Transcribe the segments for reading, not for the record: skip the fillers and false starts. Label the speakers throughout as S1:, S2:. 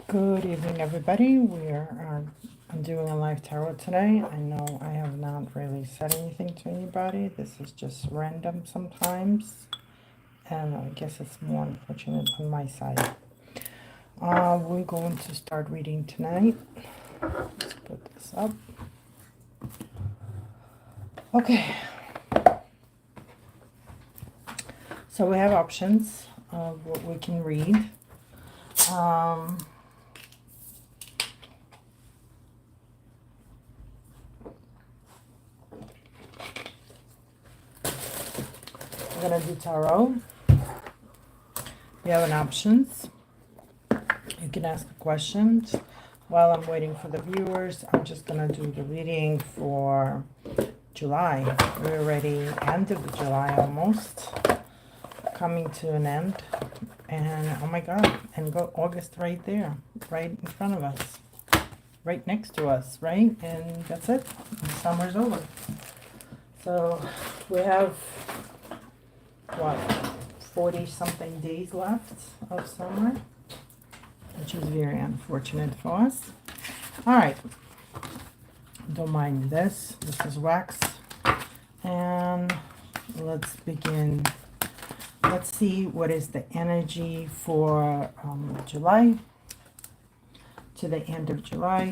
S1: Good evening, everybody. I'm doing a live tarot today. I know I have not really said anything to anybody. This is just random sometimes, and I guess it's more unfortunate on my side. We're going to start reading tonight. Let's put this up. Okay. So we have options of what we can read. I'm gonna do tarot. You have an options. You can ask questions. While I'm waiting for the viewers, I'm just gonna do the reading for July. We're already end of July almost, coming to an end, and oh my God, and go August right there, right in front of us, right next to us, right? And that's it. The summer's over. So we have what, 40 something days left of summer, which is very unfortunate for us. All right, don't mind this. This is wax, and let's begin. Let's see what is the energy for July to the end of July,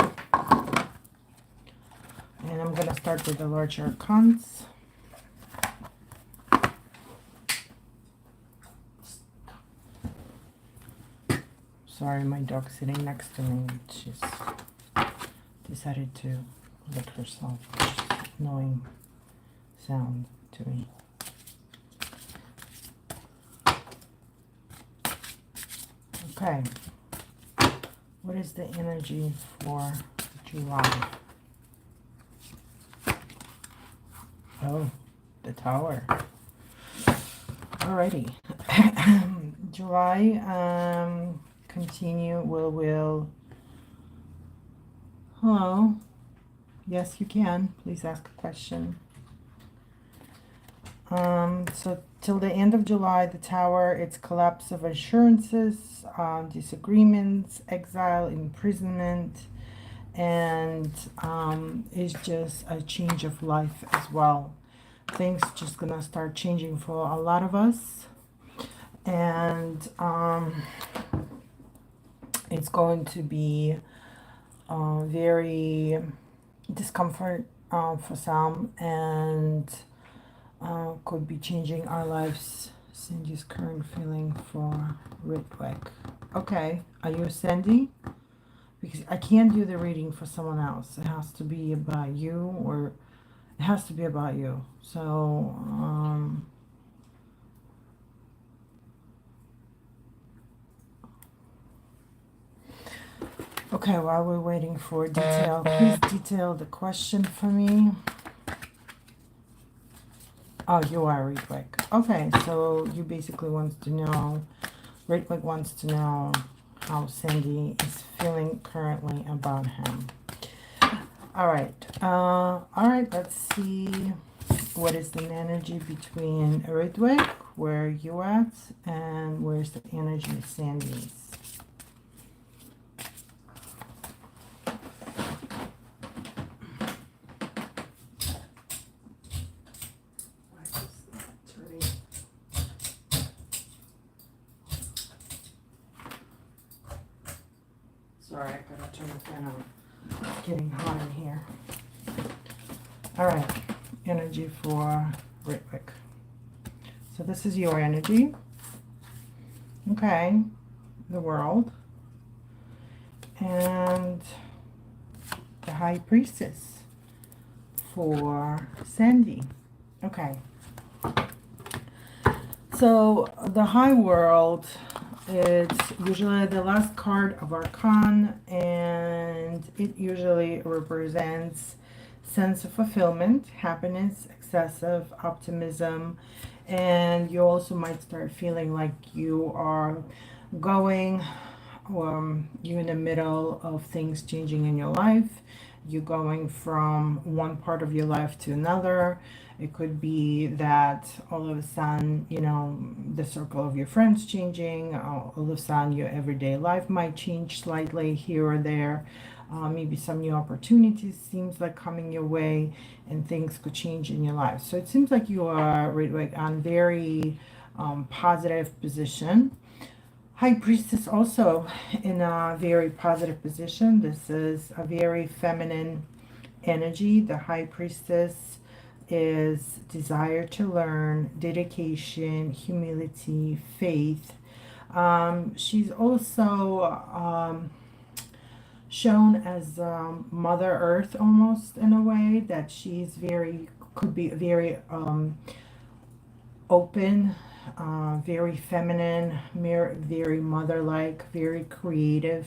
S1: and I'm going to start with the larger arcans. Sorry, my dog's sitting next to me. She's decided to lick herself. Just annoying sound to me. Okay. What is the energy for July? Oh, the Tower. Alrighty. July, continue, will. Hello. Yes, you can. Please ask a question. So till the end of July, the Tower, it's collapse of assurances, disagreements, exile, imprisonment, and it's just a change of life as well. Things just gonna start changing for a lot of us, and it's going to be very discomfort for some, and could be changing our lives. Cindy's current feeling for Ritwick. Okay, are you Sandy? Because I can't do the reading for someone else. It has to be about you, or it has to be about you. So, okay, while we're waiting for detail, please detail the question for me. Oh, you are Ritwick. Okay, so you basically wants to know, Ritwick wants to know how Sandy is feeling currently about him. All right, let's see what is the energy between Ritwick, where you at, and where's the energy of Sandy's. Sorry, I gotta turn the fan on. It's getting hot in here. All right, energy for Ritwick. So this is your energy. Okay, the world. And the High Priestess for Sandy. Okay. So the High World, it's usually the last card of Arcana, and it usually represents sense of fulfillment, happiness, excessive optimism, and you also might start feeling like you are going, you're in the middle of things changing in your life. You're going from one part of your life to another, It could be that all of a sudden, you know, the circle of your friends changing. All of a sudden, your everyday life might change slightly here or there. Maybe some new opportunities seems like coming your way, and things could change in your life. So it seems like you are like on very positive position. High Priestess also in a very positive position. This is a very feminine energy. The High Priestess is desire to learn, dedication, humility, faith. She's also shown as Mother Earth almost, in a way, that she's very, could be very open, very feminine, very mother-like, very creative.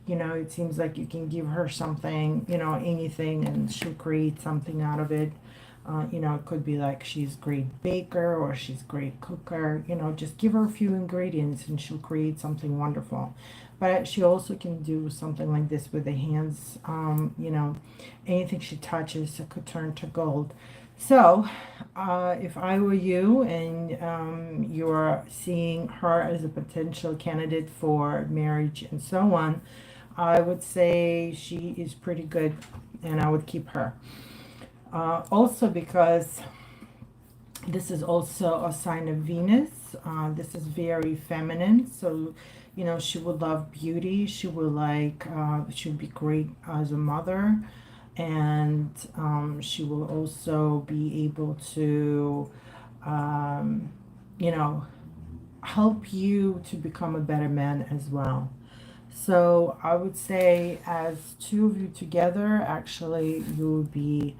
S1: You know, it seems like you can give her something, you know, anything, and she'll create something out of it. You know, it could be like she's great baker or she's great cooker. You know, just give her a few ingredients and she'll create something wonderful. But she also can do something like this with the hands. You know, anything she touches could turn to gold. So, if I were you and you're seeing her as a potential candidate for marriage and so on, I would say she is pretty good and I would keep her. Also because this is also a sign of Venus. This is very feminine. So, you know, she would love beauty. She would like, she would be great as a mother. And she will also be able to, you know, help you to become a better man as well. So I would say as two of you together, actually, you would be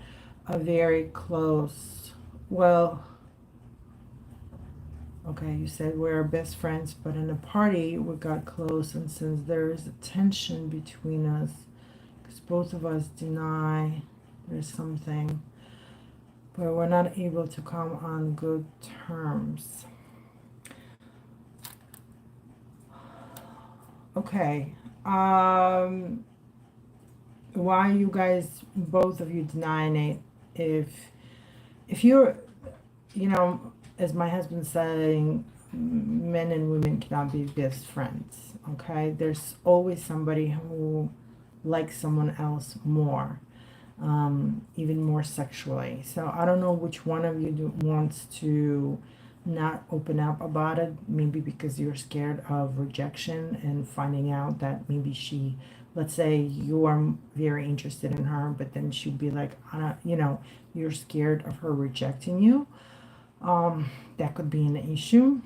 S1: a very close, well, okay, you said we're best friends, but in a party we got close, and since there is a tension between us, because both of us deny there's something, but we're not able to come on good terms. Okay, why you guys, both of you, denying it? If you're, you know, as my husband's saying, men and women cannot be best friends. Okay, there's always somebody who likes someone else more, even more sexually. So I don't know which one of you wants to not open up about it. Maybe because you're scared of rejection and finding out that maybe she, let's say you are very interested in her, but then she'd be like, you know, you're scared of her rejecting you. That could be an issue.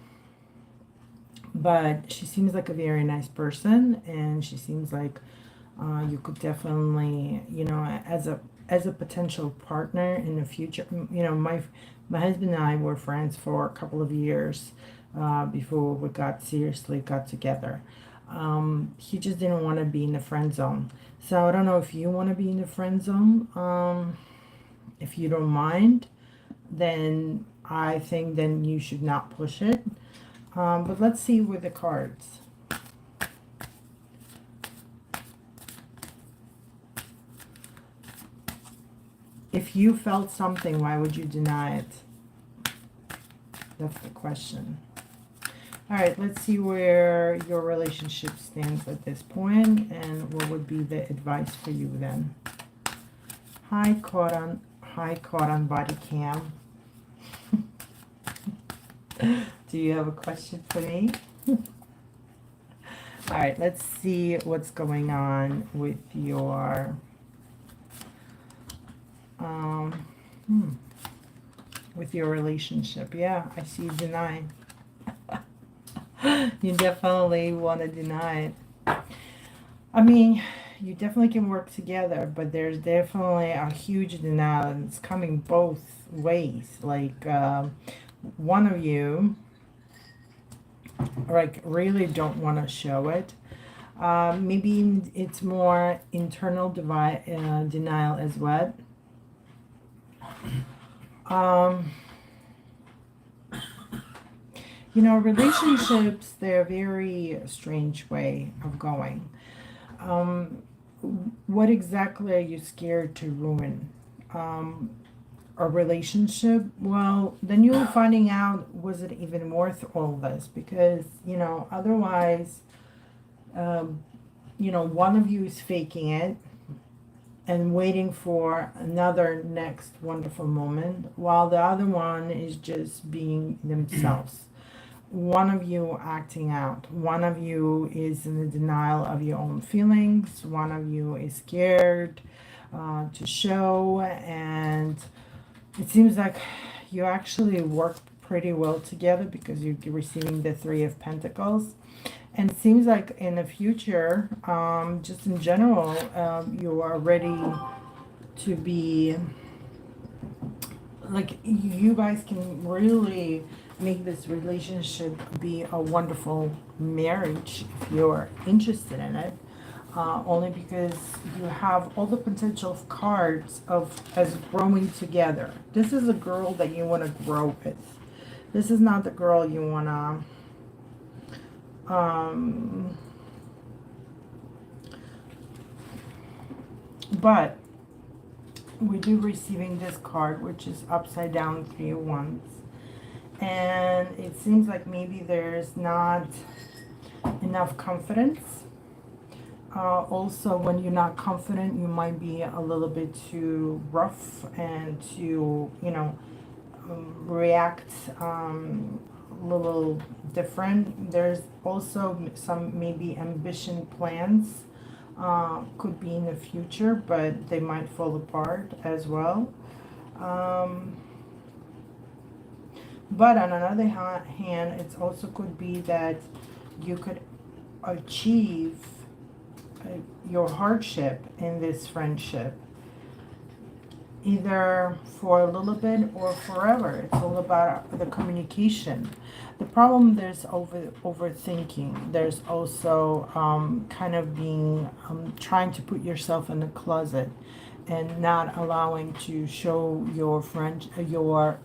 S1: But she seems like a very nice person, and she seems like you could definitely, you know, as a potential partner in the future. You know, my husband and I were friends for a couple of years before we seriously got together. He just didn't want to be in the friend zone. So I don't know if you want to be in the friend zone. If you don't mind, then I think then you should not push it. But let's see with the cards. If you felt something, why would you deny it? That's the question. All right, let's see where your relationship stands at this point, and what would be the advice for you then. Hi, caught on body cam. Do you have a question for me? All right, let's see what's going on with your with your relationship. Yeah, I see you denying. You definitely want to deny it. I mean, you definitely can work together, but there's definitely a huge denial, and it's coming both ways. Like one of you, like, really don't want to show it. Maybe it's more internal denial as well. You know, relationships, they're a very strange way of going. What exactly are you scared to ruin? a relationship, well, then you're finding out, was it even worth all this? Because, you know, otherwise, you know, one of you is faking it and waiting for another next wonderful moment, while the other one is just being themselves. One of you acting out. One of you is in the denial of your own feelings. One of you is scared to show. And it seems like you actually work pretty well together because you're receiving the Three of Pentacles. And it seems like in the future, just in general, you are ready to be, like, you guys can really make this relationship be a wonderful marriage if you're interested in it. Only because you have all the potential of cards of as growing together. This is a girl that you want to grow with. This is not the girl you want to but we do receiving this card, which is upside down, Three of Wands. And it seems like maybe there's not enough confidence. Also, when you're not confident, you might be a little bit too rough and to, you know, react a little different. There's also some maybe ambition plans could be in the future, but they might fall apart as well. But on another hand, it also could be that you could achieve your hardship in this friendship, either for a little bit or forever. It's all about the communication. The problem, there's overthinking. There's also kind of being trying to put yourself in a closet and not allowing to show your friend your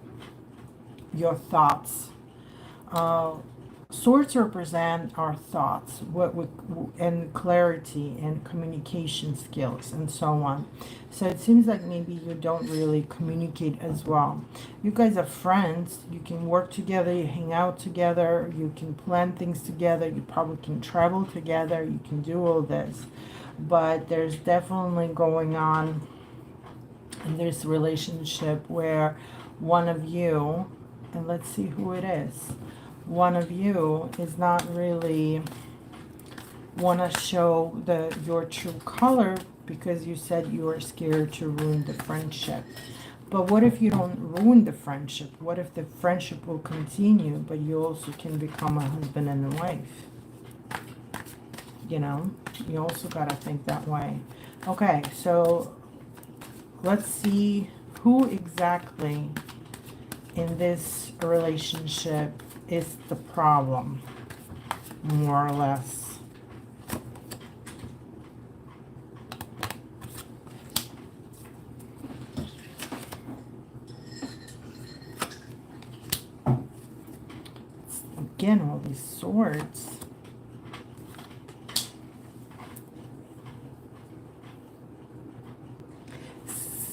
S1: thoughts. Swords represent our thoughts, and clarity and communication skills and so on. So it seems like maybe you don't really communicate as well. You guys are friends. You can work together. You hang out together. You can plan things together. You probably can travel together. You can do all this. But there's definitely going on in this relationship where one of you, and let's see who it is, one of you is not really want to show your true color because you said you are scared to ruin the friendship. But what if you don't ruin the friendship? What if the friendship will continue, but you also can become a husband and a wife? You know, you also got to think that way. Okay, so let's see who exactly in this relationship is the problem, more or less. Again, all these swords.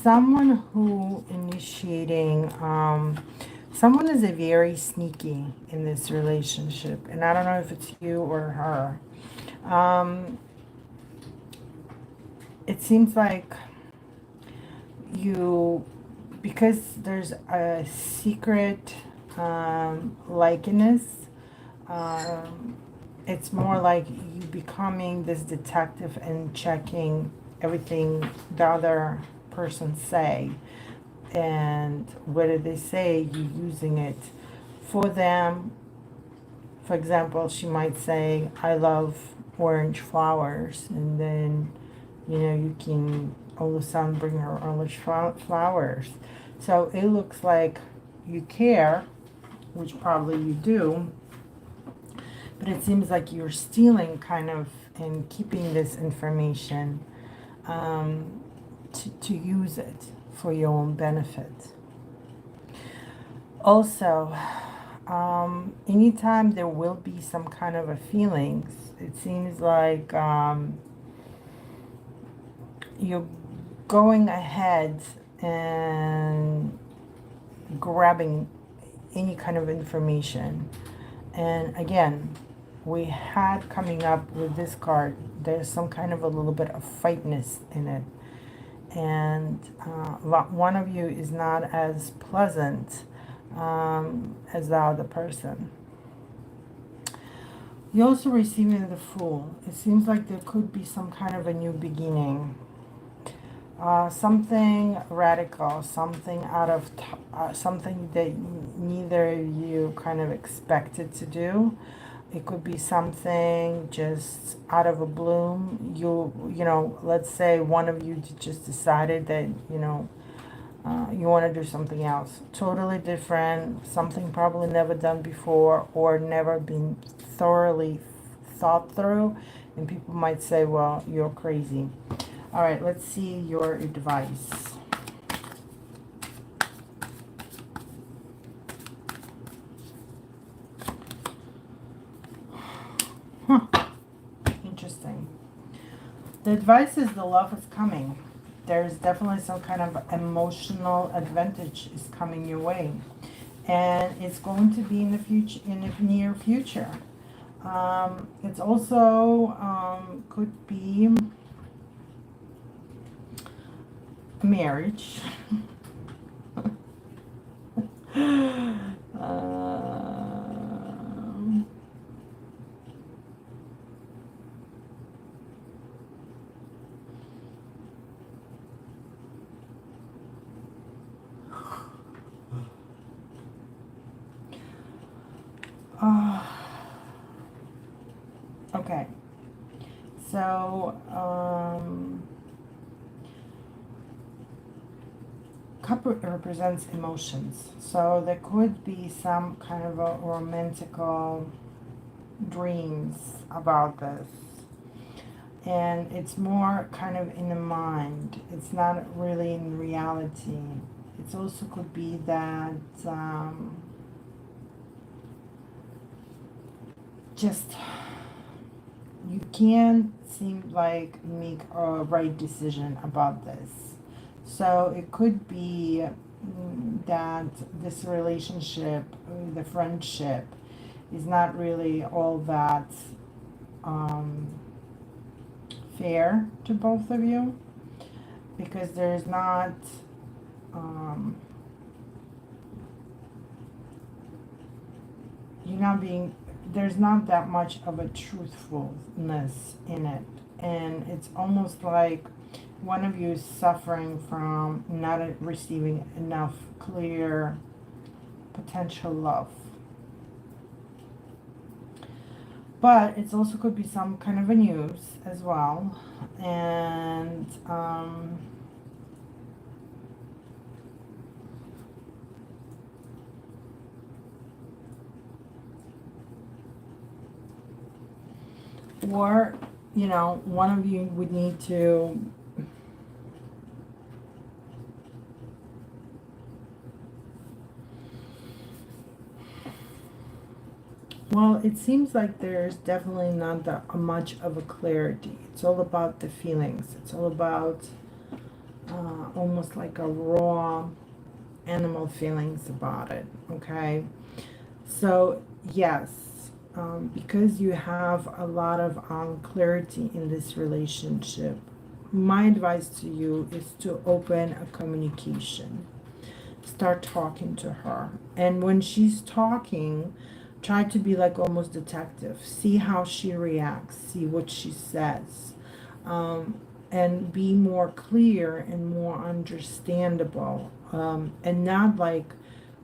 S1: Someone who initiating, someone is a very sneaky in this relationship, and I don't know if it's you or her. It seems like you, because there's a secret likeness, it's more like you becoming this detective and checking everything the other person say, and what did they say, you using it for them. For example, she might say, I love orange flowers, and then, you know, you can all of a sudden bring her orange flowers. So it looks like you care, which probably you do, but it seems like you're stealing kind of and keeping this information to use it for your own benefit. Also, anytime there will be some kind of a feelings, it seems like you're going ahead and grabbing any kind of information. And again, we had coming up with this card, there's some kind of a little bit of fightness in it. And one of you is not as pleasant as the other person. You're also receiving the Fool. It seems like there could be some kind of a new beginning. Something radical, something out of something that neither of you kind of expected to do. It could be something just out of a bloom. You know, let's say one of you just decided that, you know, you want to do something else. Totally different, something probably never done before or never been thoroughly thought through. And people might say, well, you're crazy. All right, let's see your advice. Interesting. The advice is the love is coming. There's definitely some kind of emotional advantage is coming your way. And it's going to be in the future, in the near future. It's also could be a marriage. Okay. So, cup represents emotions. So there could be some kind of a romantical dreams about this. And it's more kind of in the mind. It's not really in reality. It also could be that just you can't seem like make a right decision about this. So it could be that this relationship, the friendship, is not really all that fair to both of you, because there's not you're not being, there's not that much of a truthfulness in it. And it's almost like one of you is suffering from not receiving enough clear potential love. But it also could be some kind of a news as well. And or, you know, one of you would need to well, it seems like there's definitely not that much of a clarity. It's all about the feelings. It's all about almost like a raw animal feelings about it, okay? So, yes, because you have a lot of unclarity in this relationship, my advice to you is to open a communication. Start talking to her. And when she's talking, try to be like almost detective. See how she reacts. See what she says. And be more clear and more understandable. And not like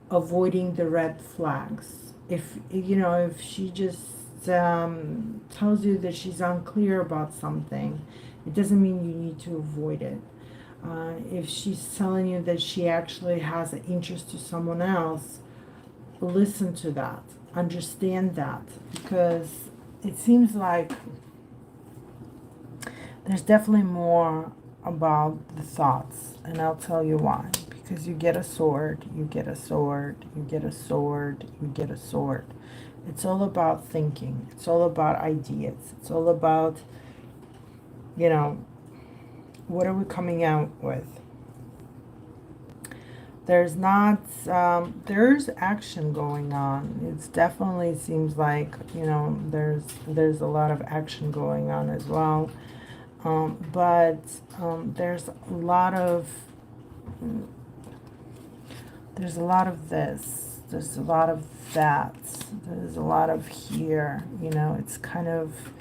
S1: avoiding the red flags. If, you know, if she just tells you that she's unclear about something, it doesn't mean you need to avoid it. If she's telling you that she actually has an interest to someone else, listen to that, understand that, because it seems like there's definitely more about the thoughts, and I'll tell you why. Because you get a sword, you get a sword, you get a sword, you get a sword. It's all about thinking. It's all about ideas. It's all about, you know, what are we coming out with? There's not, there's action going on. It's definitely seems like, you know, there's a lot of action going on as well. But there's a lot of, there's a lot of this, there's a lot of that, there's a lot of here, you know, it's kind of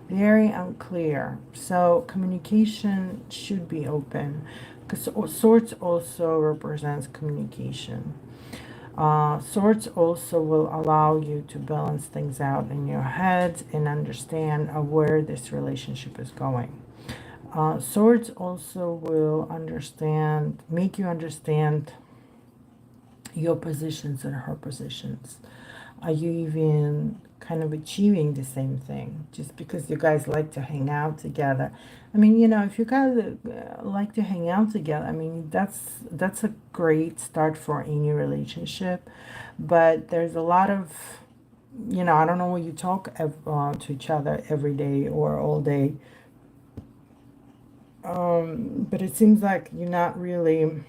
S1: very unclear. So communication should be open, because swords also represents communication. Swords also will allow you to balance things out in your head and understand where this relationship is going. Swords also will make you understand your positions and her positions. Are you even kind of achieving the same thing? Just because you guys like to hang out together. I mean, you know, if you guys like to hang out together, I mean, that's a great start for any relationship. But there's a lot of, you know, I don't know when you talk to each other every day or all day. But it seems like you're not really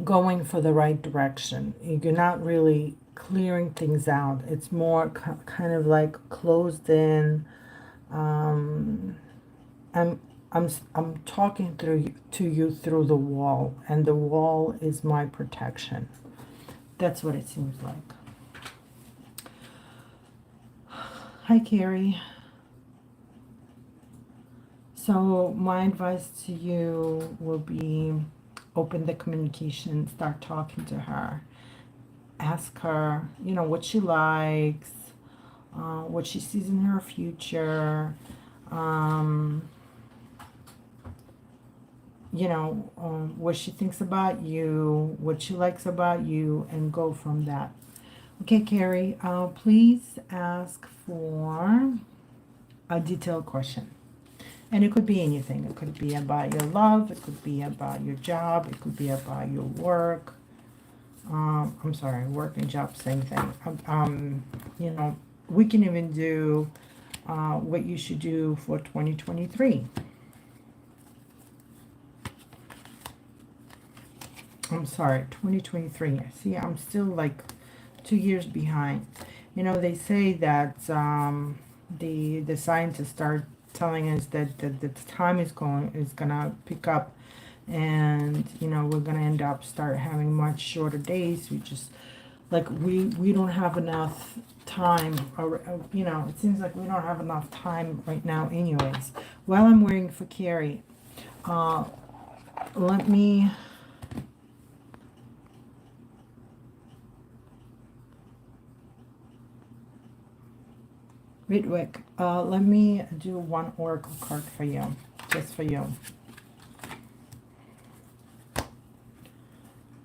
S1: going for the right direction. You're not really clearing things out. It's more kind of like closed in. Um, I'm I'm talking to you through the wall, and the wall is my protection. That's what it seems like. Hi, Carrie. So my advice to you will be open the communication, start talking to her. Ask her, you know, what she likes, what she sees in her future, you know, what she thinks about you, what she likes about you, and go from that. Okay, Carrie, please ask for a detailed question. And it could be anything. It could be about your love. It could be about your job. It could be about your work. I'm sorry, work and job, same thing. You know, we can even do what you should do for 2023. I'm sorry, 2023. See, I'm still like 2 years behind. You know, they say that the scientists start telling us that the time is gonna pick up, and you know we're gonna end up start having much shorter days. We just like we don't have enough time, or you know, it seems like we don't have enough time right now anyways. While I'm waiting for Carrie, let me Ritwick, let me do one oracle card for you, just for you.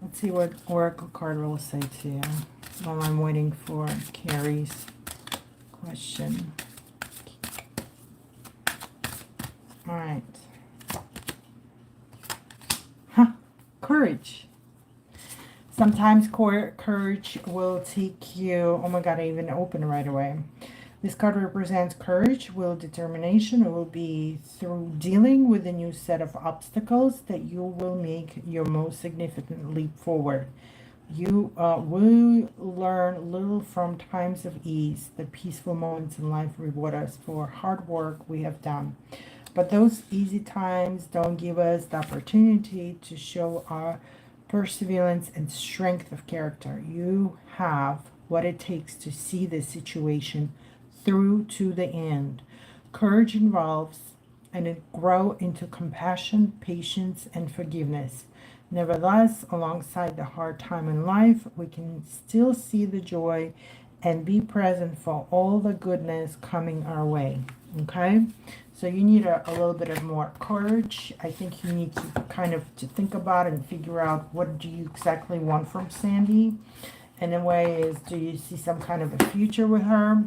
S1: Let's see what oracle card will say to you while I'm waiting for Carrie's question. All right. Huh. Courage. Sometimes courage will take you. Oh my God, I even opened it right away. This card represents courage, will, determination. It will be through dealing with a new set of obstacles that you will make your most significant leap forward. You will learn little from times of ease. The peaceful moments in life reward us for hard work we have done. But those easy times don't give us the opportunity to show our perseverance and strength of character. You have what it takes to see the situation through to the end. Courage involves and it grow into compassion, patience, and forgiveness. Nevertheless, alongside the hard time in life, we can still see the joy and be present for all the goodness coming our way. Okay? So you need a little bit of more courage. I think you need to kind of to think about it and figure out what do you exactly want from Sandy. And the way is, do you see some kind of a future with her?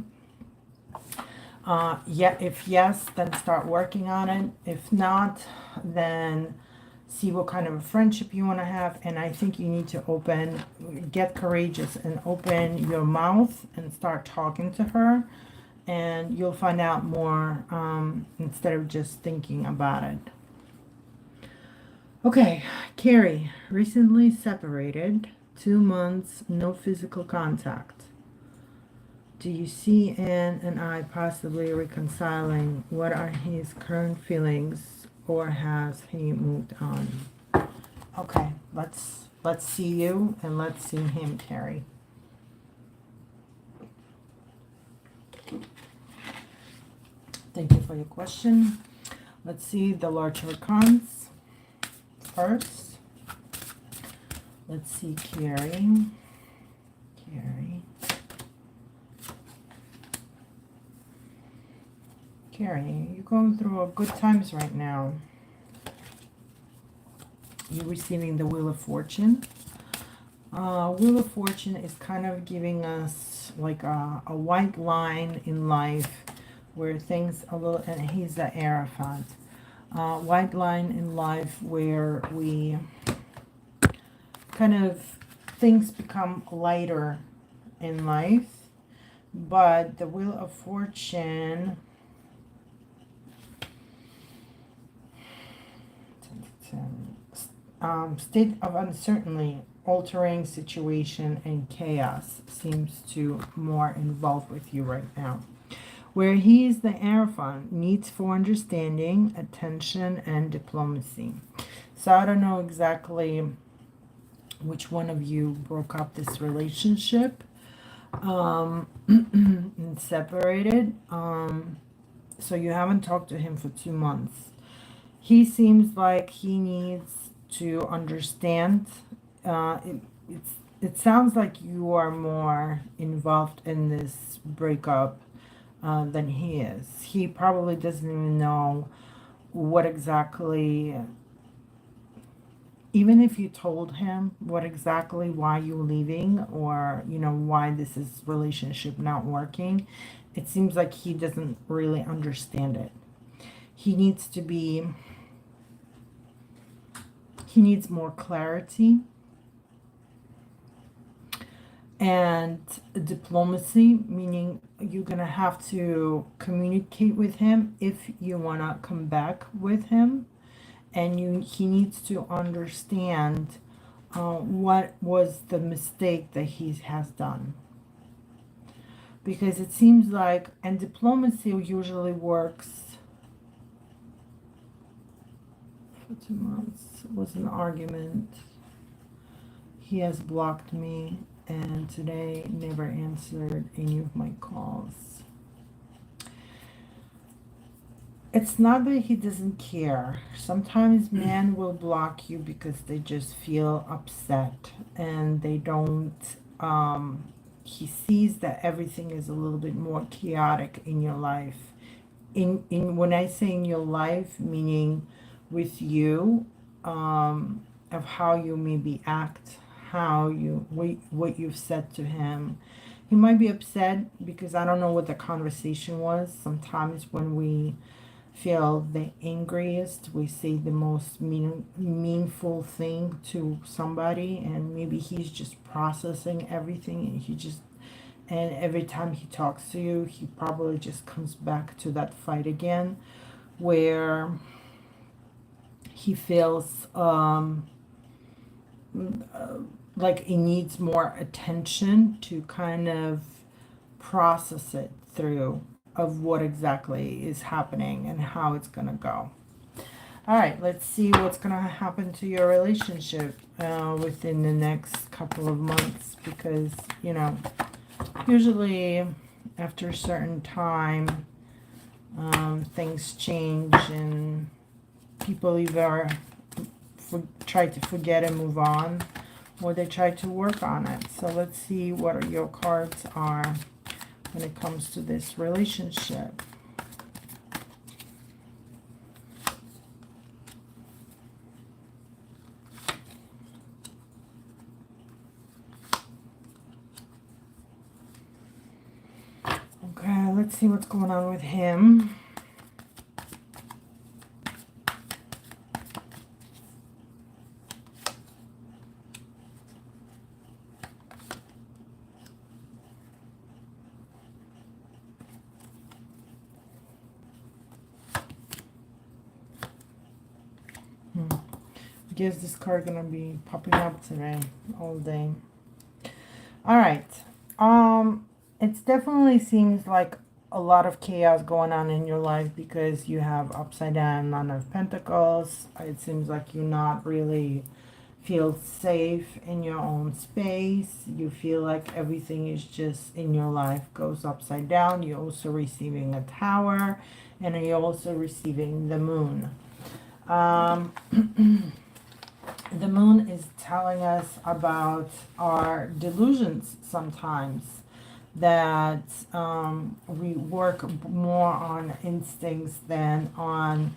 S1: Yeah, if yes, then start working on it. If not, then see what kind of a friendship you want to have. And I think you need to get courageous and open your mouth and start talking to her. And you'll find out more instead of just thinking about it. Okay, Carrie, recently separated, 2 months, no physical contact. Do you see Anne and I possibly reconciling? What are his current feelings, or has he moved on? Okay, let's see you and let's see him, Carrie. Thank you for your question. Let's see the large arcans first. Let's see Carrie. Carrie. Carrie, you're going through a good times right now. You're receiving the Wheel of Fortune. Wheel of Fortune is kind of giving us like a white line in life where things a little, and he's the Hierophant. White line in life where we kind of, things become lighter in life, but the Wheel of Fortune, state of uncertainty, altering situation, and chaos seems to more involved with you right now. Where he is the Hierophant, needs for understanding, attention, and diplomacy. So I don't know exactly which one of you broke up this relationship and separated. So you haven't talked to him for 2 months. He seems like he needs to understand. It sounds like you are more involved in this breakup than he is. He probably doesn't even know what exactly, even if you told him what exactly why you're leaving, or why this is relationship not working, it seems like he doesn't really understand it. He needs to be, he needs more clarity and diplomacy, meaning you're gonna have to communicate with him if you want to come back with him, and he needs to understand what was the mistake that he has done, because it seems like, and diplomacy usually works for 2 months. It was an argument. He has blocked me, and today never answered any of my calls. It's not that he doesn't care. Sometimes men will block you because they just feel upset, and they don't, he sees that everything is a little bit more chaotic in your life. In when I say in your life, meaning with you, of how you maybe act, how you, what you've said to him. He might be upset because I don't know what the conversation was. Sometimes when we feel the angriest, we say the most meaningful thing to somebody, and maybe he's just processing everything, and and every time he talks to you, he probably just comes back to that fight again, where he feels like he needs more attention to kind of process it through, of what exactly is happening and how it's going to go. All right, let's see what's going to happen to your relationship within the next couple of months, because, usually after a certain time, things change, and people either try to forget and move on, or they try to work on it. So let's see what your cards are when it comes to this relationship. Okay, let's see what's going on with him. guess this card gonna be popping up today all day. All right. It definitely seems like a lot of chaos going on in your life because you have upside down Nine of Pentacles. It seems like you're not really feel safe in your own space. You feel like everything is just in your life goes upside down. You're also receiving a Tower, and you're also receiving the Moon. The Moon is telling us about our delusions sometimes, that we work more on instincts than on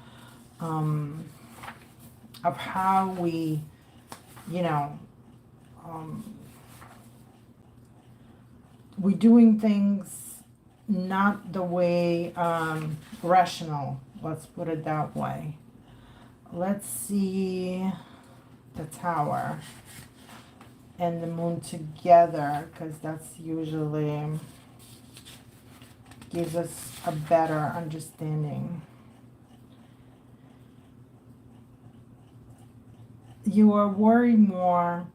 S1: of how we, you know, we're doing things not the way rational, let's put it that way. Let's see the Tower and the Moon together, because that's usually gives us a better understanding. You are worried more.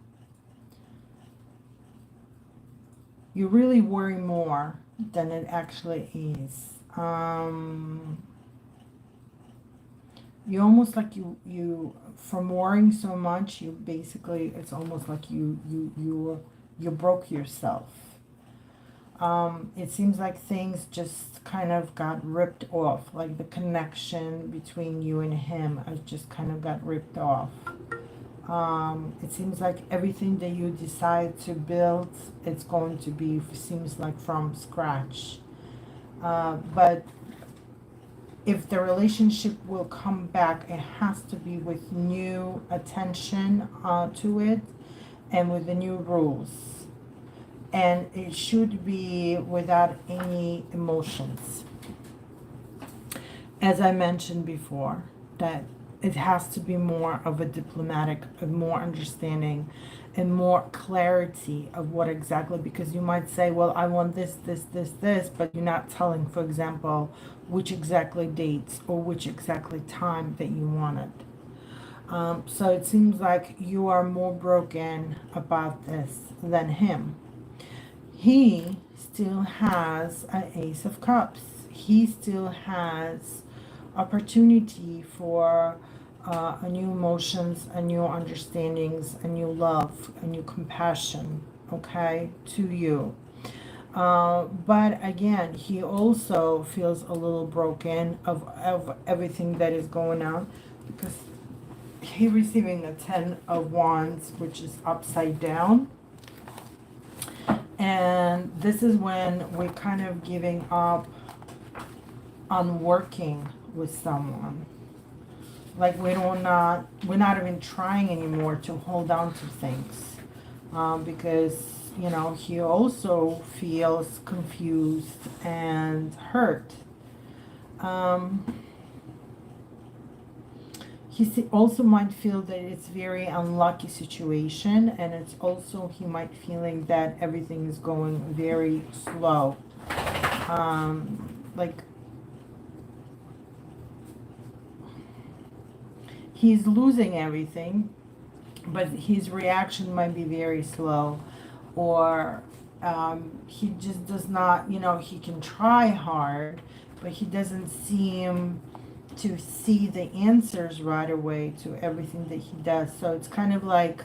S1: You really worry more than it actually is. You almost like you from worrying so much, you basically, it's almost like you broke yourself. It seems like things just kind of got ripped off, like the connection between you and him has just kind of got ripped off. It seems like everything that you decide to build, it's going to be, seems like from scratch. But if the relationship will come back, it has to be with new attention to it and with the new rules. And it should be without any emotions. As I mentioned before, that it has to be more of a diplomatic, more understanding, and more clarity of what exactly, because you might say, well, I want this, but you're not telling, for example, which exactly dates or which exactly time that you want it. So it seems like you are more broken about this than him. He still has an Ace of Cups. He still has opportunity for a new emotions, a new understandings, a new love, a new compassion, okay, to you. But again, he also feels a little broken of everything that is going on, because he's receiving a 10 of Wands, which is upside down. And this is when we're kind of giving up on working with someone. Like we're not even trying anymore to hold on to things, because you know he also feels confused and hurt. He also might feel that it's very unlucky situation, and it's also he might feeling that everything is going very slow. Like he's losing everything, but his reaction might be very slow, or he just does not, you know, he can try hard, but he doesn't seem to see the answers right away to everything that he does. So it's kind of like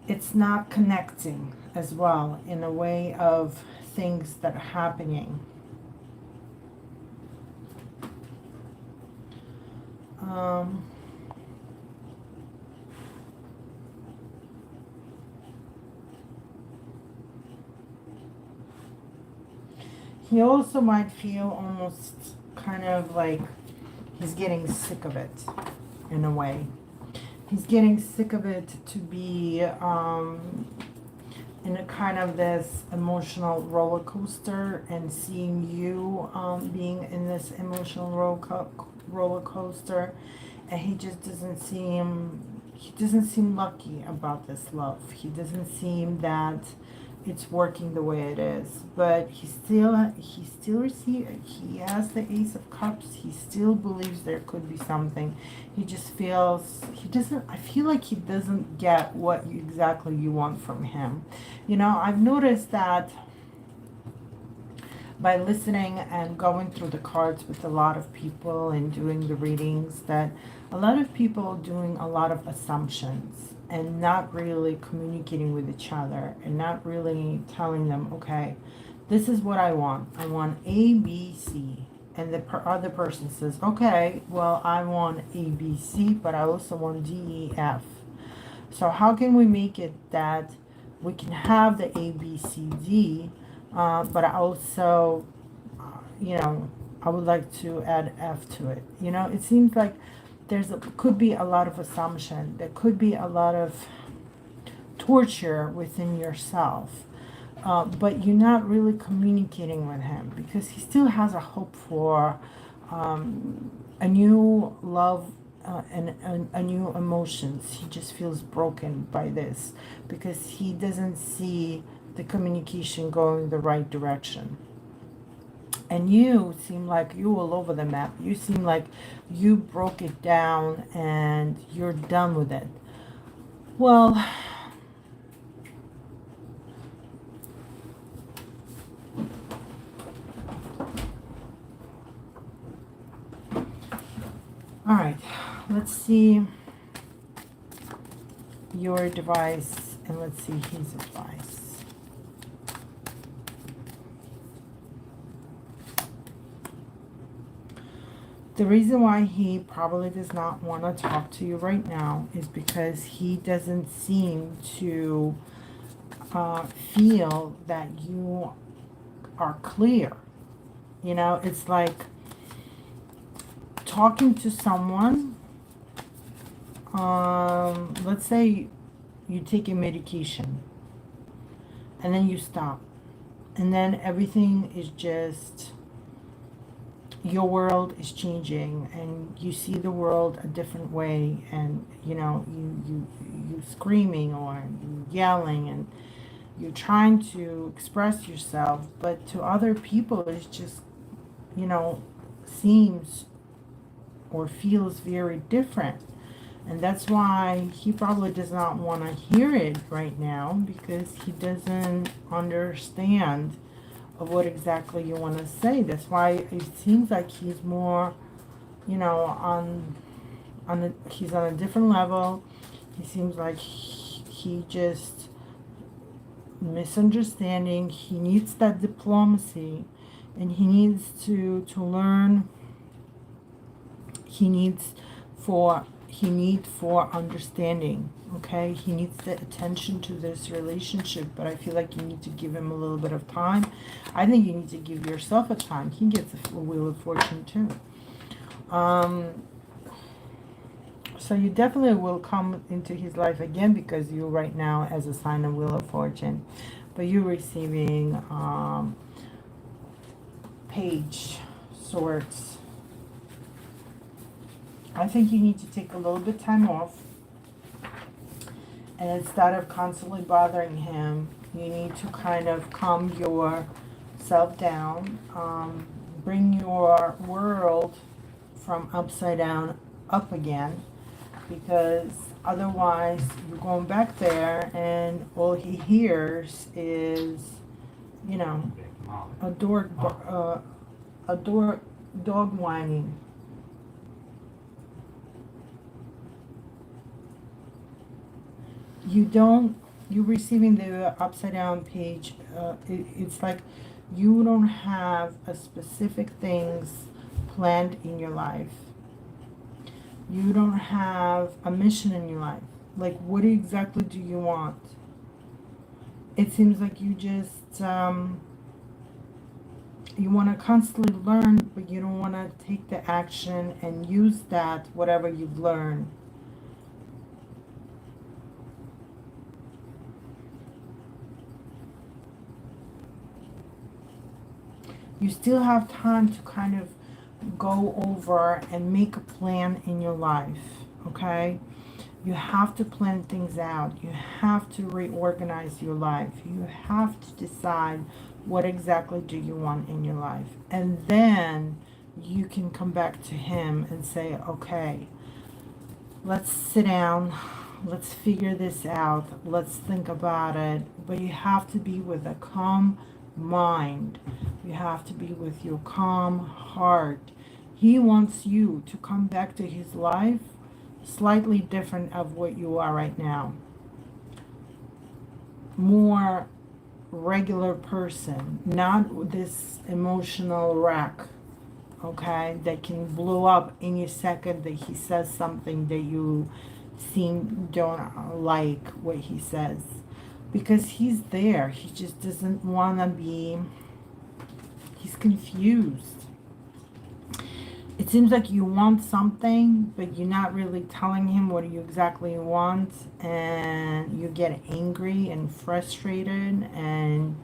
S1: it's not connecting as well in a way of things that are happening. He also might feel almost kind of like he's getting sick of it in a way. He's getting sick of it to be in a kind of this emotional roller coaster, and seeing you being in this emotional roller coaster, and he just doesn't seem lucky about this love. He doesn't seem that it's working the way it is. But he still he has the Ace of Cups. He still believes there could be something. He just feels, he doesn't, I feel like he doesn't get what exactly you want from him. You know, I've noticed that by listening and going through the cards with a lot of people and doing the readings, that a lot of people are doing a lot of assumptions and not really communicating with each other and not really telling them, okay, this is what I want. I want A, B, C. And the other person says, okay, well, I want A, B, C, but I also want D, E, F. So how can we make it that we can have the A, B, C, D, but I also, you know, I would like to add F to it. You know, it seems like could be a lot of assumption. There could be a lot of torture within yourself. But you're not really communicating with him because he still has a hope for a new love and a new emotions. He just feels broken by this because he doesn't see the communication going the right direction. And you seem like you all over the map. You seem like you broke it down and you're done with it. Well, all right, let's see your advice and let's see his advice. The reason why he probably does not want to talk to you right now is because he doesn't seem to feel that you are clear. You know, it's like talking to someone, let's say you take a medication and then you stop and then everything is just, your world is changing and you see the world a different way, and you know, you screaming or you yelling and you're trying to express yourself, but to other people it's just, you know, seems or feels very different. And that's why he probably does not want to hear it right now, because he doesn't understand of what exactly you want to say. That's why it seems like he's more, you know, he's on a different level. He seems like he just misunderstanding. He needs that diplomacy, and he needs to learn. He needs for understanding. Okay, he needs the attention to this relationship, but I feel like you need to give him a little bit of time. I think you need to give yourself a time. He gets a Wheel of Fortune too. So you definitely will come into his life again, because you right now as a sign of Wheel of Fortune, but you're receiving Page Swords. I think you need to take a little bit time off. And instead of constantly bothering him, you need to kind of calm yourself down. Bring your world from upside down up again. Because otherwise you're going back there and all he hears is, you know, a dog whining. You're receiving the upside down page. It's like you don't have a specific things planned in your life. You don't have a mission in your life. Like, what exactly do you want? It seems like you just, you want to constantly learn, but you don't want to take the action and use that, whatever you've learned. You still have time to kind of go over and make a plan in your life, okay? You have to plan things out. You have to reorganize your life. You have to decide what exactly do you want in your life. And then you can come back to him and say, okay, let's sit down. Let's figure this out. Let's think about it. But you have to be with a calm mind. You have to be with your calm heart. He wants you to come back to his life slightly different of what you are right now. More regular person, not this emotional wreck, okay, that can blow up in a second that he says something that you don't like what he says. Because he's there. He just doesn't want to be, he's confused. It seems like you want something, but you're not really telling him what you exactly want, and you get angry and frustrated, and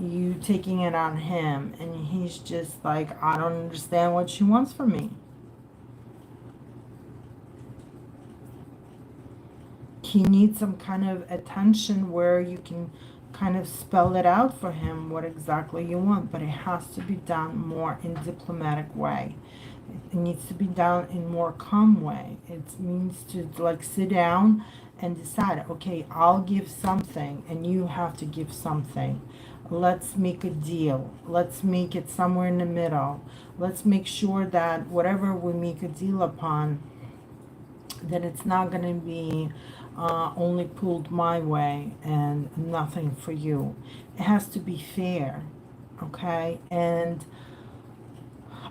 S1: you taking it on him, and he's just like, I don't understand what she wants from me. He needs some kind of attention where you can kind of spell it out for him what exactly you want, but it has to be done more in diplomatic way. It needs to be done in more calm way. It means to like sit down and decide, okay, I'll give something and you have to give something. Let's make a deal. Let's make it somewhere in the middle. Let's make sure that whatever we make a deal upon, that it's not going to be only pulled my way and nothing for you. It has to be fair, okay? And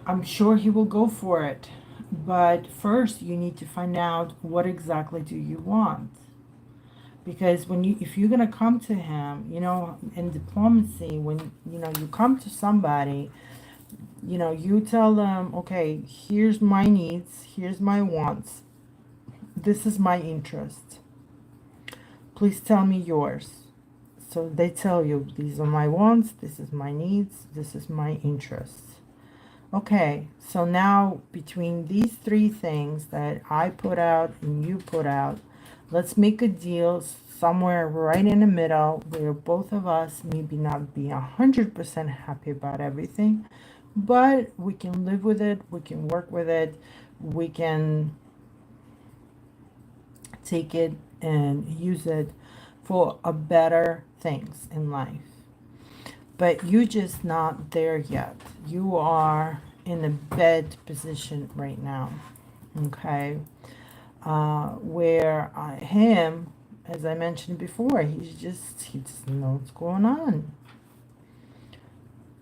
S1: I'm sure he will go for it. But first, you need to find out what exactly do you want. Because if you're gonna come to him, in diplomacy, when you come to somebody, you tell them, okay, here's my needs, here's my wants, this is my interest. Please tell me yours. So they tell you, these are my wants, this is my needs, this is my interests. Okay, so now between these three things that I put out and you put out, let's make a deal somewhere right in the middle where both of us maybe not be 100% happy about everything, but we can live with it, we can work with it, we can take it and use it for a better things in life. But you're just not there yet. You are in a bed position right now, okay? Where him, as I mentioned before, he doesn't know what's going on.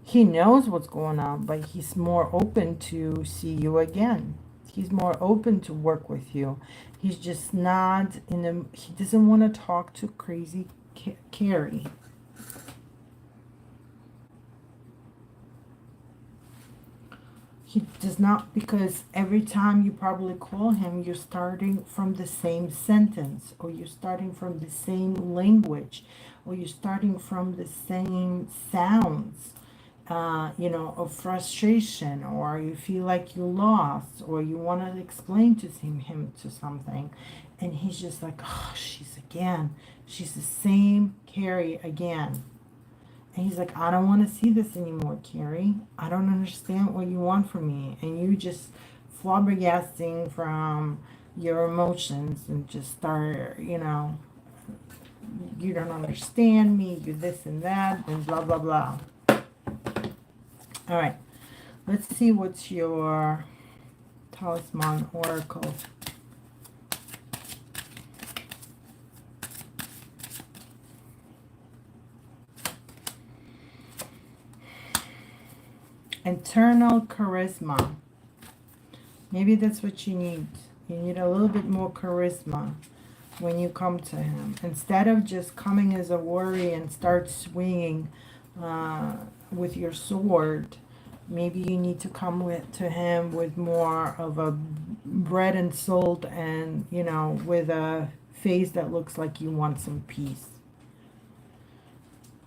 S1: He knows what's going on, but he's more open to see you again. He's more open to work with you. He's just not he doesn't want to talk to crazy Carrie. He does not, because every time you probably call him, you're starting from the same sentence, or you're starting from the same language, or you're starting from the same sounds, of frustration, or you feel like you lost, or you want to explain to him to something. And he's just like, oh, she's the same Carrie again. And he's like, I don't want to see this anymore, Carrie. I don't understand what you want from me. And you just flabbergasting from your emotions and just start, you don't understand me, you this and that, and blah, blah, blah. All right. Let's see what's your talisman oracle. Internal charisma. Maybe that's what you need. You need a little bit more charisma when you come to him. Instead of just coming as a warrior and start swinging with your sword, maybe you need to come to him with more of a bread and salt, and with a face that looks like you want some peace.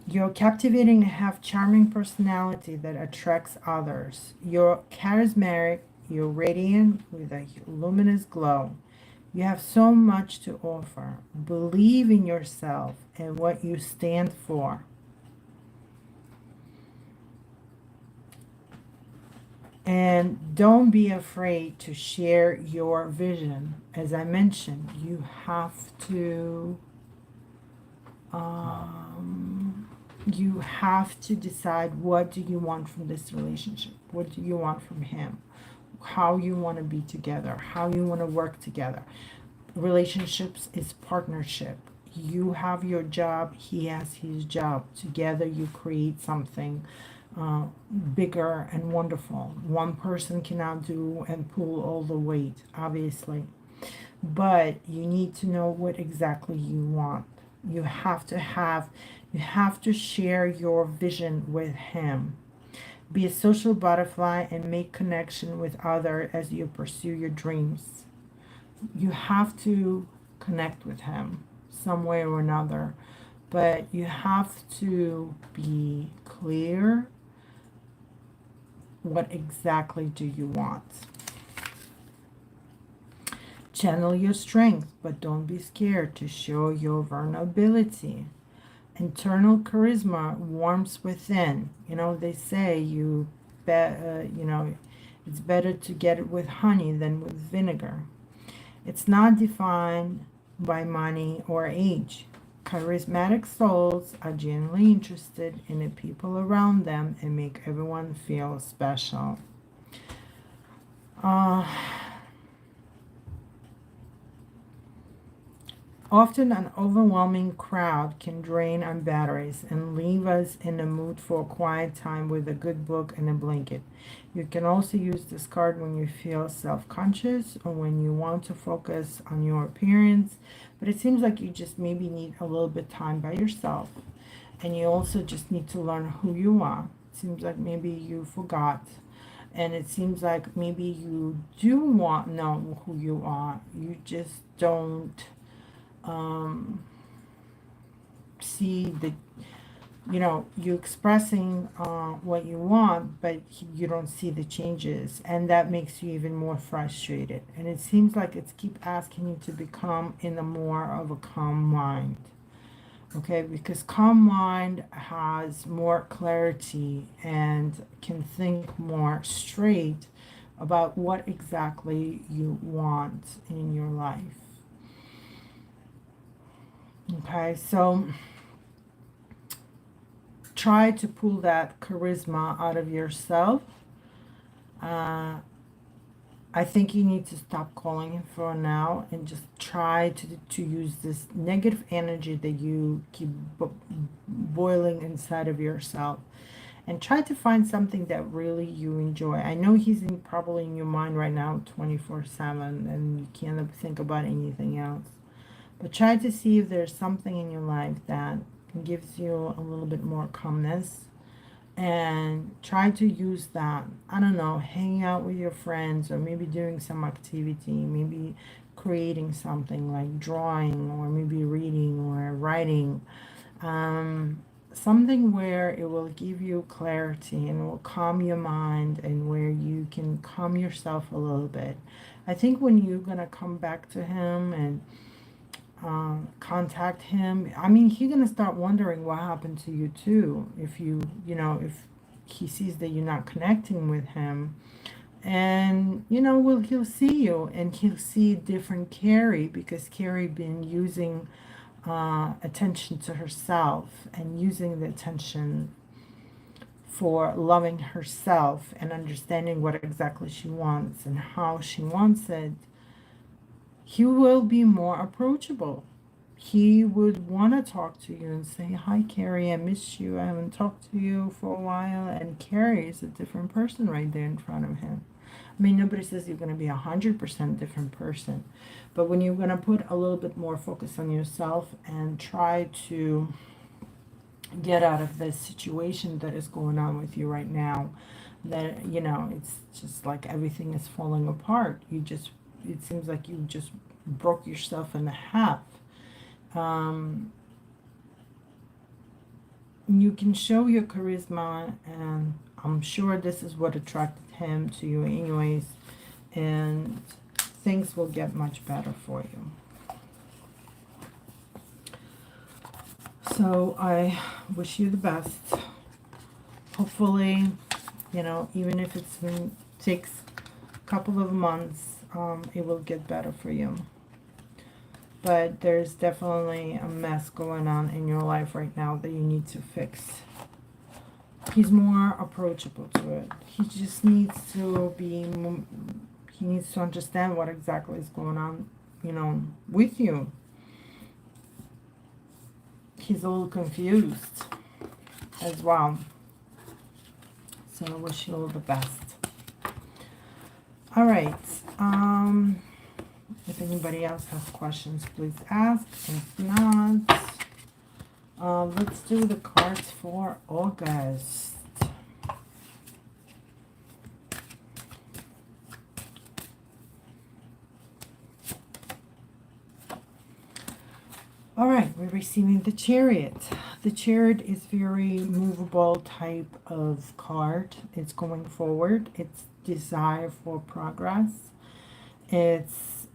S1: You're captivating and have charming personality that attracts others. You're charismatic, you're radiant with a luminous glow. You have so much to offer. Believe in yourself and what you stand for. And don't be afraid to share your vision. As I mentioned, you have to decide, what do you want from this relationship? What do you want from him? How you want to be together, how you want to work together. Relationships is partnership. You have your job, he has his job. Together you create something bigger and wonderful. One person cannot do and pull all the weight, obviously. But you need to know what exactly you want. You have to share your vision with him. Be a social butterfly and make connection with others as you pursue your dreams. You have to connect with him some way or another, but you have to be clear. What exactly do you want? Channel your strength, but don't be scared to show your vulnerability. Internal charisma warms within. You know, they say it's better to get it with honey than with vinegar. It's not defined by money or age. Charismatic souls are genuinely interested in the people around them and make everyone feel special. Often an overwhelming crowd can drain our batteries and leave us in the mood for a quiet time with a good book and a blanket. You can also use this card when you feel self-conscious or when you want to focus on your appearance. But it seems like you just maybe need a little bit time by yourself. And you also just need to learn who you are. It seems like maybe you forgot. And it seems like maybe you do want to know who you are. You just don't see the, you expressing what you want, but you don't see the changes, and that makes you even more frustrated. And it seems like it's keep asking you to become in a more of a calm mind. Okay, because calm mind has more clarity and can think more straight about what exactly you want in your life. Okay, so try to pull that charisma out of yourself. I think you need to stop calling him for now and just try to use this negative energy that you keep boiling inside of yourself, and try to find something that really you enjoy. I know he's probably in your mind right now 24/7 and you can't think about anything else. But try to see if there's something in your life that gives you a little bit more calmness, and try to use that. I don't know, hanging out with your friends, or maybe doing some activity, maybe creating something like drawing, or maybe reading or writing. Something where it will give you clarity and will calm your mind, and where you can calm yourself a little bit. I think when you're going to come back to him and contact him, I mean, he's gonna start wondering what happened to you too. If if he sees that you're not connecting with him, and well, he'll see you, and he'll see different Carrie, because Carrie been using attention to herself, and using the attention for loving herself and understanding what exactly she wants and how she wants it. He will be more approachable. He would want to talk to you and say, "Hi, Carrie, I miss you. I haven't talked to you for a while." And Carrie is a different person right there in front of him. I mean, nobody says you're going to be 100% different person. But when you're going to put a little bit more focus on yourself and try to get out of this situation that is going on with you right now, that, it's just like everything is falling apart. It seems like you just broke yourself in half. You can show your charisma, and I'm sure this is what attracted him to you anyways. And things will get much better for you. So I wish you the best. Hopefully, you know, even if it takes a couple of months, it will get better for you. But there's definitely a mess going on in your life right now that you need to fix. He's more approachable to it. He just needs to be, he needs to understand what exactly is going on, you know, with you. He's a little confused as well. So I wish you all the best. All right. If anybody else has questions, please ask. If not, let's do the cards for August. All right, we're receiving the Chariot. The Chariot is very movable type of card. It's going forward. It's desire for progress. It's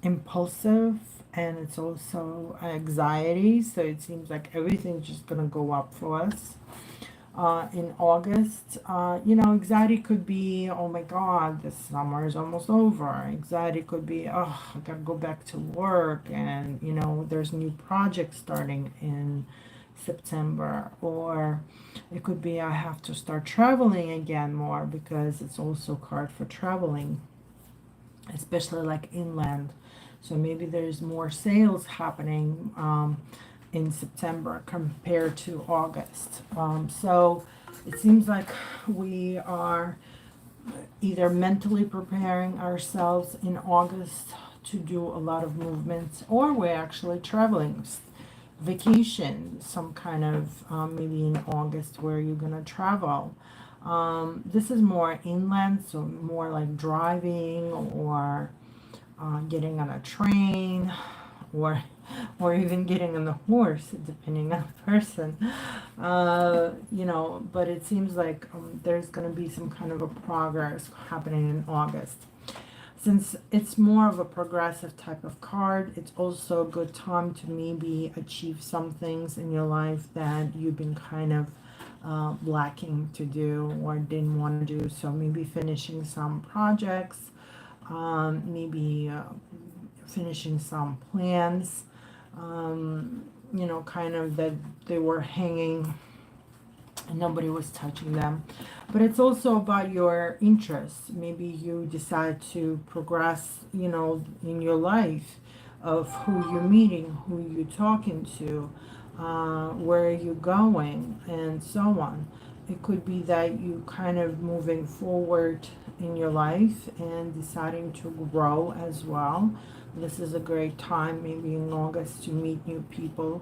S1: impulsive, and it's also anxiety. So it seems like everything's just going to go up for us. In August, you know, anxiety could be, oh my God, the summer is almost over. Anxiety could be, oh, I gotta go back to work, and you know, there's new projects starting in September. Or it could be, I have to start traveling again more, because it's also a card for traveling, especially like inland. So maybe there's more sales happening in September compared to August. So it seems like we are either mentally preparing ourselves in August to do a lot of movements, or we're actually traveling, vacation, some kind of maybe in August where you're gonna travel. This is more inland, so more like driving, or getting on a train, or even getting on the horse, depending on the person. You know, but it seems like there's going to be some kind of a progress happening in August. Since it's more of a progressive type of card, it's also a good time to maybe achieve some things in your life that you've been kind of lacking to do or didn't want to do. So maybe finishing some projects, maybe finishing some plans, you know, kind of that they were hanging and nobody was touching them. But it's also about your interests. Maybe you decide to progress, you know, in your life, of who you're meeting, who you're talking to, where are you going, and so on. It could be that you kind of moving forward in your life and deciding to grow as well. This is a great time, maybe in August, to meet new people,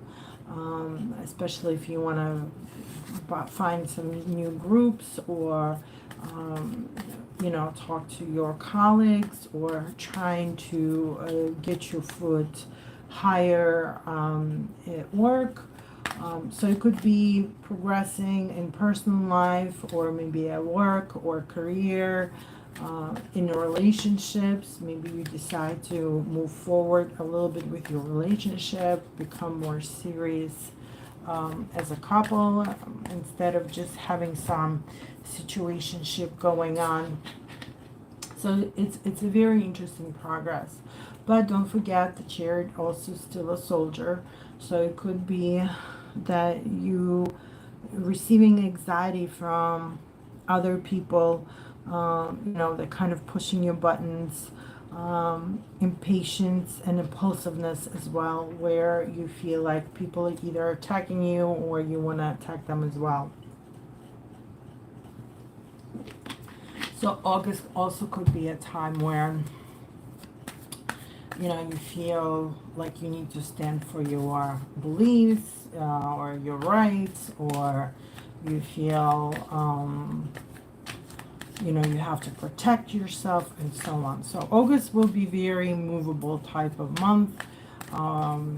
S1: especially if you want to find some new groups, or you know, talk to your colleagues, or trying to get your foot higher at work. So it could be progressing in personal life, or maybe at work or career, in your relationships. Maybe you decide to move forward a little bit with your relationship, become more serious as a couple, instead of just having some situationship going on. So it's a very interesting progress. But don't forget, the Chariot also still a soldier. So it could be that you receiving anxiety from other people, you know, they're kind of pushing your buttons, impatience and impulsiveness as well, where you feel like people are either attacking you or you want to attack them as well. So August also could be a time where, you know, you feel like you need to stand for your beliefs, or your rights, or you feel, you know, you have to protect yourself, and so on. So August will be very movable type of month,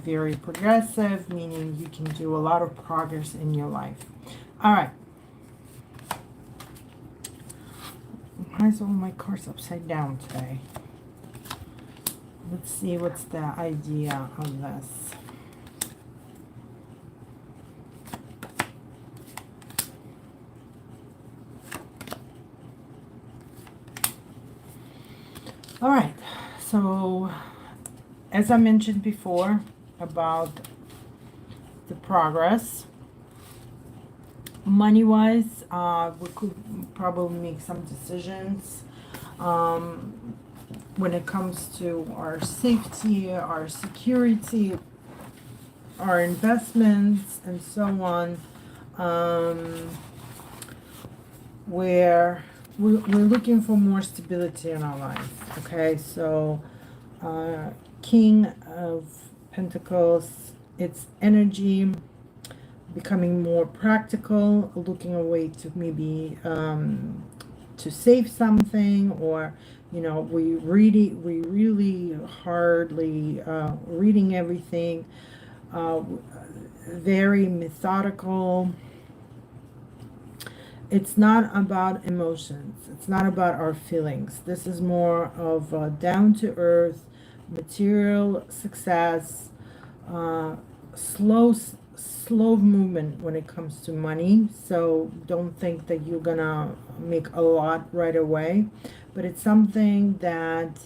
S1: very progressive, meaning you can do a lot of progress in your life. All right. Why is all my cards upside down today? Let's see what's the idea of this. All right, so as I mentioned before about the progress, money-wise, we could probably make some decisions when it comes to our safety, our security, our investments, and so on, where we're looking for more stability in our life. Okay, so King of Pentacles, it's energy, becoming more practical, looking away to maybe to save something, or we really hardly reading everything, very methodical. It's not about emotions. It's not about our feelings. This is more of down-to-earth, material success, slow movement when it comes to money. So don't think that you're gonna make a lot right away, but it's something that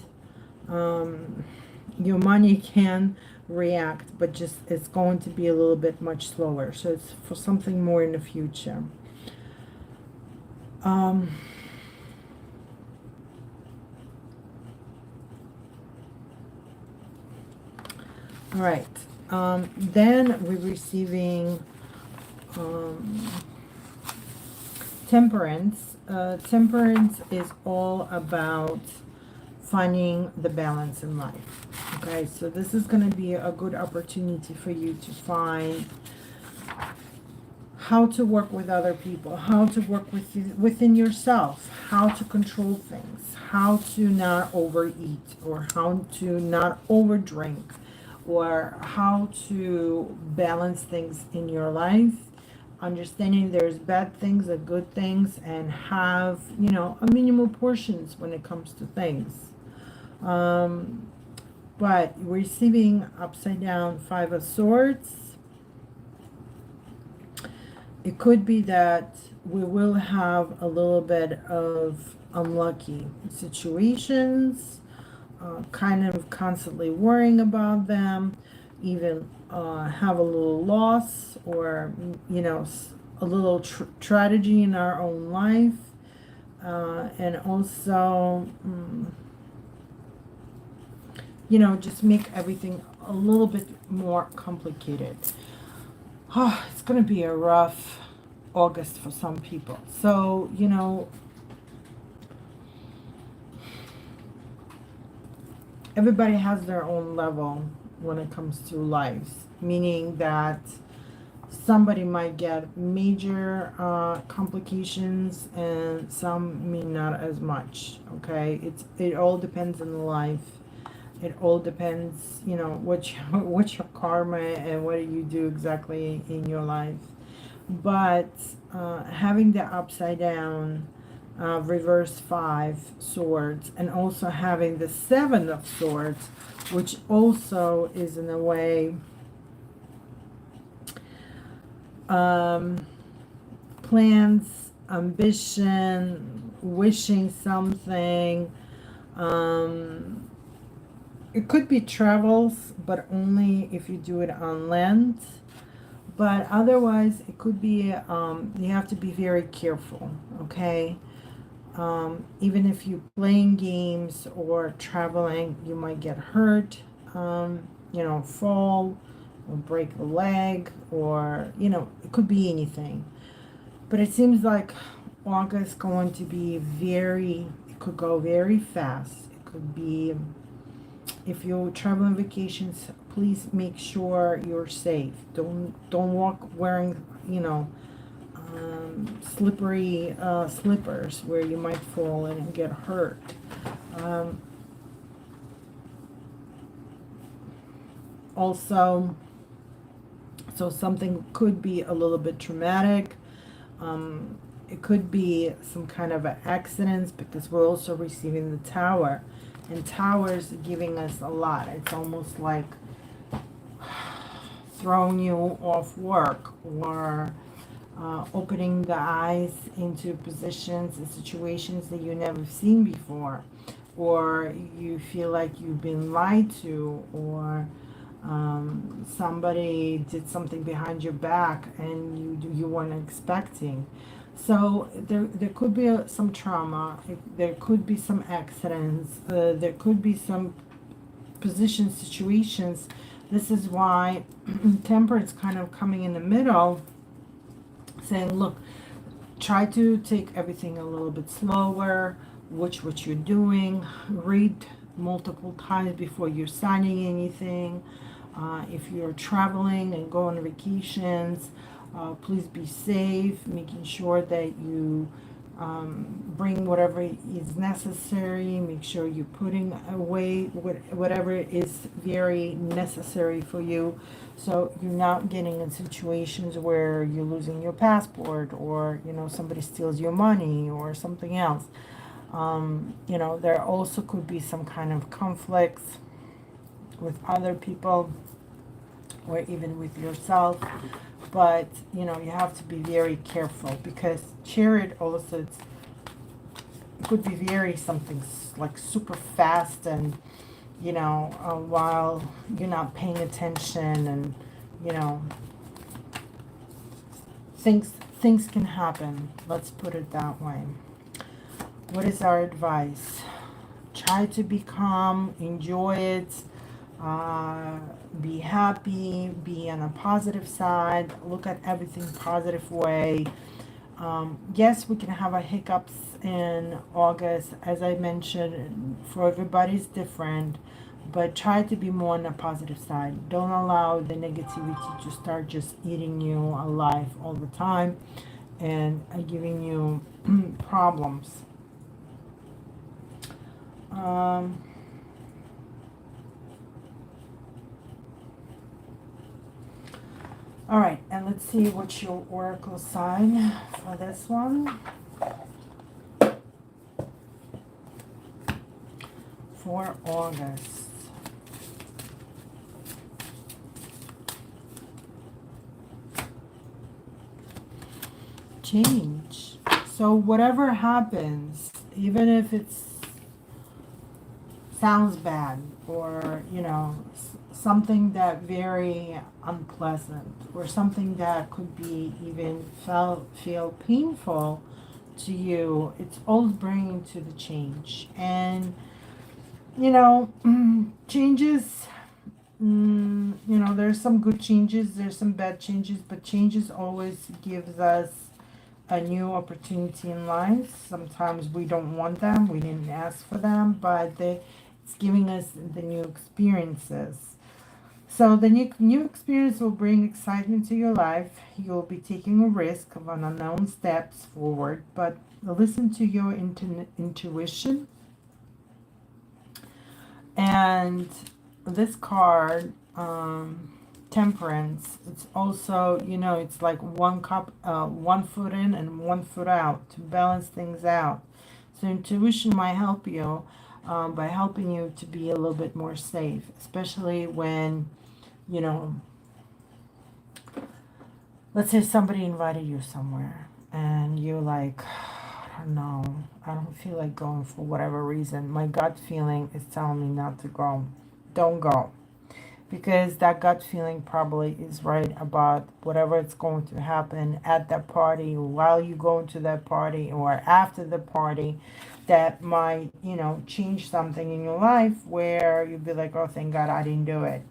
S1: your money can react, but just it's going to be a little bit much slower. So it's for something more in the future. All right. Then we're receiving temperance. Temperance is all about finding the balance in life. Okay, so this is going to be a good opportunity for you to find how to work with other people, how to work within yourself, how to control things, how to not overeat, or how to not overdrink, or how to balance things in your life, understanding there's bad things and good things, and have, a minimal portions when it comes to things. But receiving upside down Five of Swords, it could be that we will have a little bit of unlucky situations, kind of constantly worrying about them, even have a little loss, or a little tragedy in our own life, and also just make everything a little bit more complicated. Oh, it's going to be a rough August for some people. So, everybody has their own level when it comes to lives, meaning that somebody might get major complications and some may not as much. Okay, it all depends on the life. It all depends, what's your karma and what do you do exactly in your life. But having the upside down reverse Five Swords, and also having the Seven of Swords, which also is in a way plans, ambition, wishing something. It could be travels, but only if you do it on land. But otherwise, it could be, you have to be very careful, okay? Even if you're playing games or traveling, you might get hurt, fall or break a leg, or, it could be anything. But it seems like August is going to be it could go very fast. It could be, if you're traveling vacations, please make sure you're safe. Don't walk wearing, slippery slippers where you might fall in and get hurt. Also, so something could be a little bit traumatic. It could be some kind of an accident, because we're also receiving the Tower. And Tower's giving us a lot. It's almost like throwing you off work, or opening the eyes into positions and situations that you never seen before, or you feel like you've been lied to, or somebody did something behind your back and you weren't expecting. So there could be some trauma. There could be some accidents. There could be some position situations. This is why Temperance kind of coming in the middle, saying, look, try to take everything a little bit slower, watch what you're doing, read multiple times before you're signing anything. If you're traveling and go on vacations, please be safe, making sure that you bring whatever is necessary. Make sure you're putting away whatever is very necessary for you, so you're not getting in situations where you're losing your passport, or somebody steals your money or something else. There also could be some kind of conflicts with other people, or even with yourself. But you have to be very careful, because Chariot also could be very something like super fast, and while you're not paying attention, and you know things can happen. Let's put it that way. What is our advice? Try to be calm, enjoy it, be happy, be on a positive side, look at everything positive way. Yes, we can have a hiccups in August, as I mentioned. For everybody's different, but try to be more on the positive side. Don't allow the negativity to start just eating you alive all the time, and giving you problems. All right, and let's see what your oracle sign for this one. For August. Change. So whatever happens, even if it's sounds bad, or something that very unpleasant, or something that could be even feel painful to you, it's always bringing to the change. And changes, there's some good changes, there's some bad changes, but changes always gives us a new opportunity in life. Sometimes we don't want them, we didn't ask for them, but it's giving us the new experiences. So the new experience will bring excitement to your life. You'll be taking a risk of an unknown steps forward, but listen to your intuition. And this card, Temperance, it's also, it's like one foot in and one foot out, to balance things out. So intuition might help you by helping you to be a little bit more safe, especially when, let's say somebody invited you somewhere and you're like, I don't know, I don't feel like going for whatever reason. My gut feeling is telling me not to go. Don't go. Because that gut feeling probably is right about whatever it's going to happen at that party, while you go into that party, or after the party, that might, change something in your life, where you'll be like, oh, thank God I didn't do it.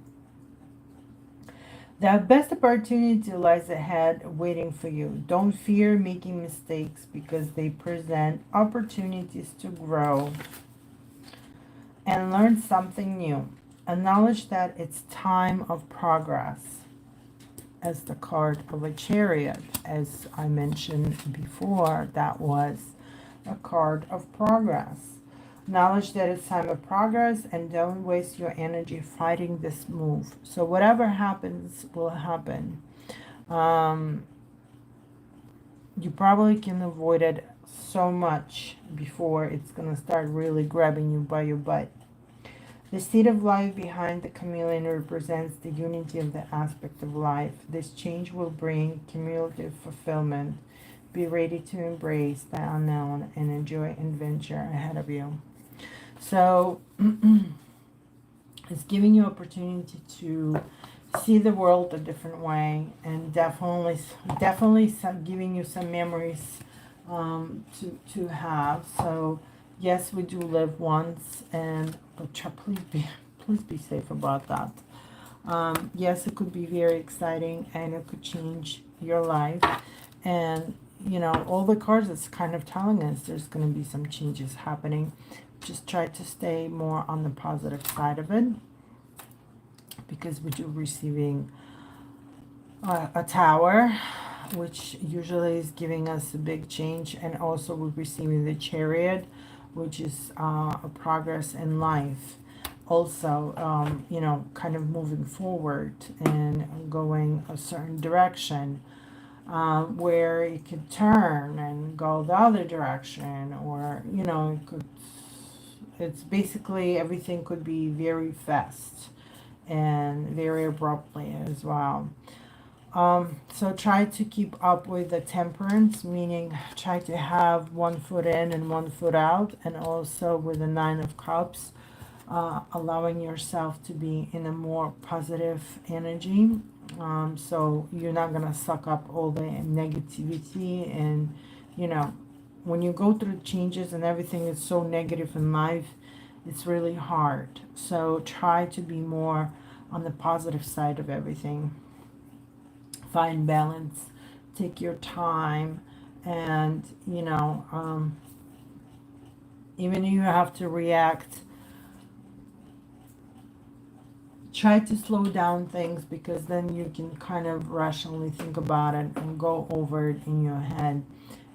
S1: The best opportunity lies ahead waiting for you. Don't fear making mistakes, because they present opportunities to grow and learn something new. Acknowledge that it's time of progress, as the card of a Chariot. As I mentioned before, that was a card of progress. Acknowledge that it's time of progress, and don't waste your energy fighting this move. So whatever happens will happen. You probably can avoid it so much before it's going to start really grabbing you by your butt. The seed of life behind the chameleon represents the unity of the aspect of life. This change will bring cumulative fulfillment. Be ready to embrace the unknown and enjoy adventure ahead of you. So it's giving you opportunity to see the world a different way, and definitely giving you some memories to have. So yes, we do live once, and but please be safe about that. Yes, it could be very exciting, and it could change your life. And you know, all the cards it's kind of telling us there's going to be some changes happening. Just try to stay more on the positive side of it, because we do receiving a tower, which usually is giving us a big change, and also we're receiving the chariot, which is a progress in life. Also, you know, kind of moving forward and going a certain direction, where you could turn and go the other direction, or you know, it's basically everything could be very fast and very abruptly as well. So try to keep up with the temperance, meaning try to have one foot in and one foot out, and also with the Nine of Cups, allowing yourself to be in a more positive energy. So you're not going to suck up all the negativity. And you know, when you go through changes and everything is so negative in life, it's really hard. So try to be more on the positive side of everything. Find balance, take your time, and you know, even if you have to react, try to slow down things, because then you can kind of rationally think about it and go over it in your head,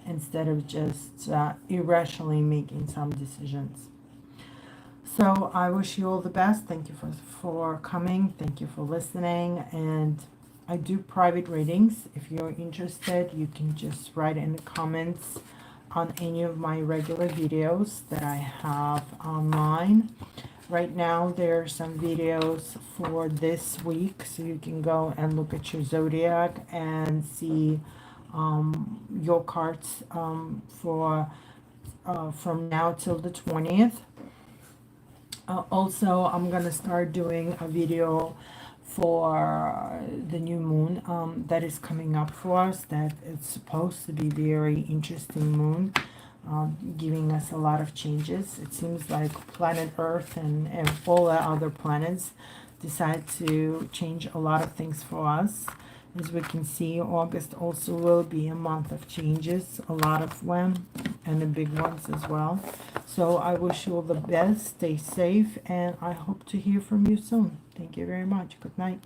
S1: instead of just irrationally making some decisions. So I wish you all the best. Thank you for coming. Thank you for listening. And I do private readings. If you're interested, you can just write in the comments on any of my regular videos that I have online. Right now, there are some videos for this week, so you can go and look at your zodiac and see your cards for from now till the 20th. Also, I'm gonna start doing a video for the new moon that is coming up for us. That it's supposed to be very interesting moon, giving us a lot of changes. It seems like planet Earth and all the other planets decide to change a lot of things for us. As we can see, August also will be a month of changes, a lot of them, and the big ones as well. So I wish you all the best, stay safe, and I hope to hear from you soon. Thank you very much. Good night.